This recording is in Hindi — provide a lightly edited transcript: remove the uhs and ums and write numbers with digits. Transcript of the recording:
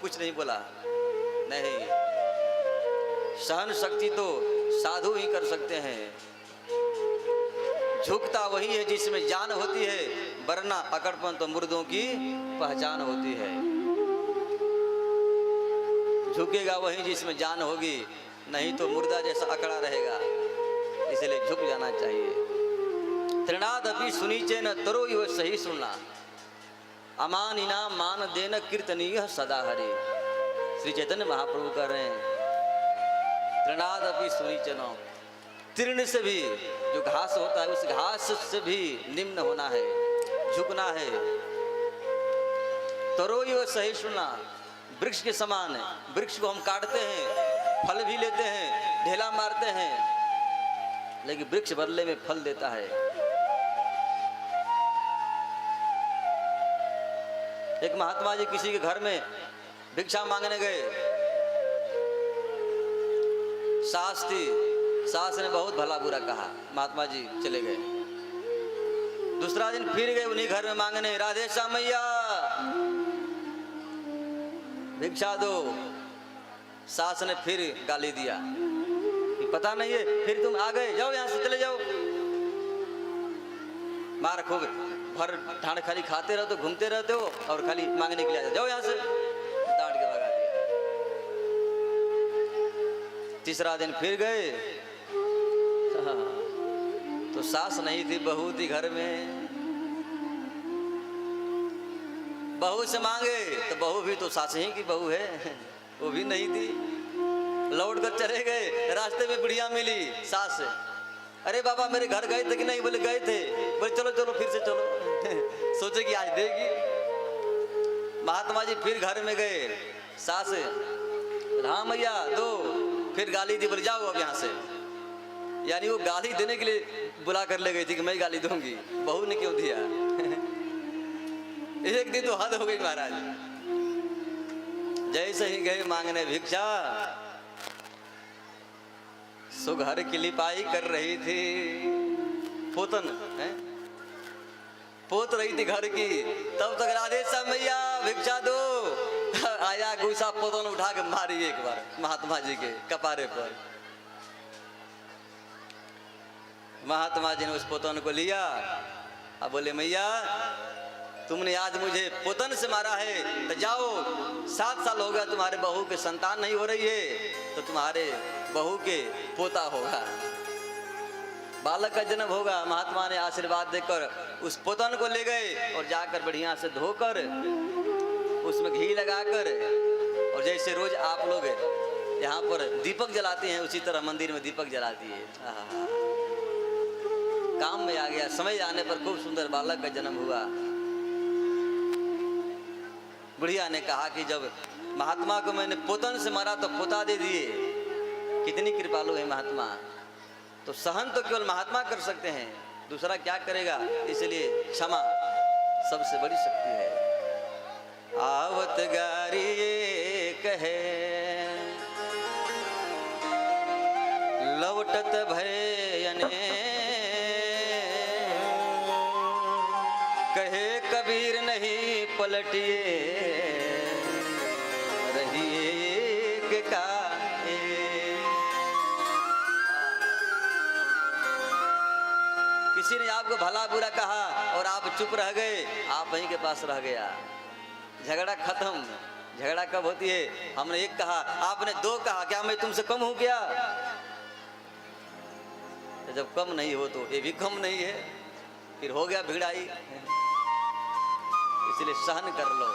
कुछ नहीं बोला। नहीं, सहन शक्ति तो साधु ही कर सकते हैं। झुकता वही है जिसमें जान होती है, वरना अकड़पन तो मुर्दों की पहचान होती है। झुकेगा वही जिसमें जान होगी, नहीं तो मुर्दा जैसा अकड़ा रहेगा। इसलिए झुक जाना चाहिए। तृणादपि सुनीचे न तरो यो सही सुनना, अमान इनाम मान देन कीर्तनीय सदा हरे। श्री चैतन्य महाप्रभु कर रहे हैं, तृणादपि सुनीचनो, तीर्ण से भी जो घास होता है उस घास से भी निम्न होना है, झुकना है। तरो यो सही सुनना, वृक्ष के समान है। वृक्ष को हम काटते हैं, फल भी लेते हैं, ढेला मारते हैं, लेकिन वृक्ष बदले में फल देता है। एक महात्मा जी किसी के घर में भिक्षा मांगने गए। सास थी, सास ने बहुत भला बुरा कहा, महात्मा जी चले गए। दूसरा दिन फिर गए उन्हीं घर में मांगने, राधे श्याम मैया भिक्षा दो। सास ने फिर गाली दिया कि पता नहीं है, फिर तुम आ गए, जाओ यहां से, चले जाओ। मार खूब, भर ठाण खाली खाते रहते हो, घूमते रहते हो और खाली मांगने के लिए जाओ यहां से, डांट के भगा दिया। तीसरा दिन फिर गए, तो सास नहीं थी, बहू थी घर में। बहू से मांगे तो बहू भी तो सास ही की बहू है, वो भी नहीं थी। लौट कर चले गए, रास्ते में बुढ़िया मिली सास से, अरे बाबा मेरे घर गए थे कि नहीं? बोले गए थे। बोले चलो चलो फिर से चलो सोचे कि आज देगी। महात्मा जी फिर घर में गए, सास हाँ मैया दो, फिर गाली दी, बोले जाओ अब यहाँ से। यानी वो गाली देने के लिए बुला कर ले गई थी कि मैं गाली दूंगी, बहू ने क्यों दिया? एक दिन तो हद हो गई महाराज। जैसे ही गए मांगने भिक्षा, सो घर की लिपाई कर रही थी, पोतन है, पोत रही थी घर की। तब तक राधे श्याम मैया भिक्षा दो। आया गुस्सा, पोतन उठा के मारी एक बार महात्मा जी के कपारे पर। महात्मा जी ने उस पोतन को लिया, अब बोले मैया तुमने आज मुझे पोतन से मारा है, तो जाओ, 7 साल हो गया तुम्हारे बहू के संतान नहीं हो रही है, तो तुम्हारे बहू के पोता होगा, बालक का जन्म होगा। महात्मा ने आशीर्वाद देकर उस पोतन को ले गए और जाकर बढ़िया से धोकर उसमें घी लगाकर, और जैसे रोज आप लोग यहाँ पर दीपक जलाते हैं उसी तरह मंदिर में दीपक जलाती है। काम में आ गया। समय आने पर खूब सुंदर बालक का जन्म हुआ। बुढ़िया ने कहा कि जब महात्मा को मैंने पोतन से मारा तो पोता दे दिए, कितनी कृपालु है महात्मा। तो सहन तो केवल महात्मा कर सकते हैं, दूसरा क्या करेगा? इसलिए क्षमा सबसे बड़ी शक्ति है। आवत गारी ये कहे लौटत भयने, कहे कबीर नहीं पलटिए रहिए का। किसी ने आपको भला बुरा कहा और आप चुप रह गए, आप वहीं के पास रह गया, झगड़ा खत्म। झगड़ा कब होती है? हमने एक कहा, आपने 2 कहा, क्या मैं तुमसे कम हूं क्या? तो जब कम नहीं हो तो ये भी कम नहीं है, फिर हो गया भिड़ाई। इसलिए सहन कर लो।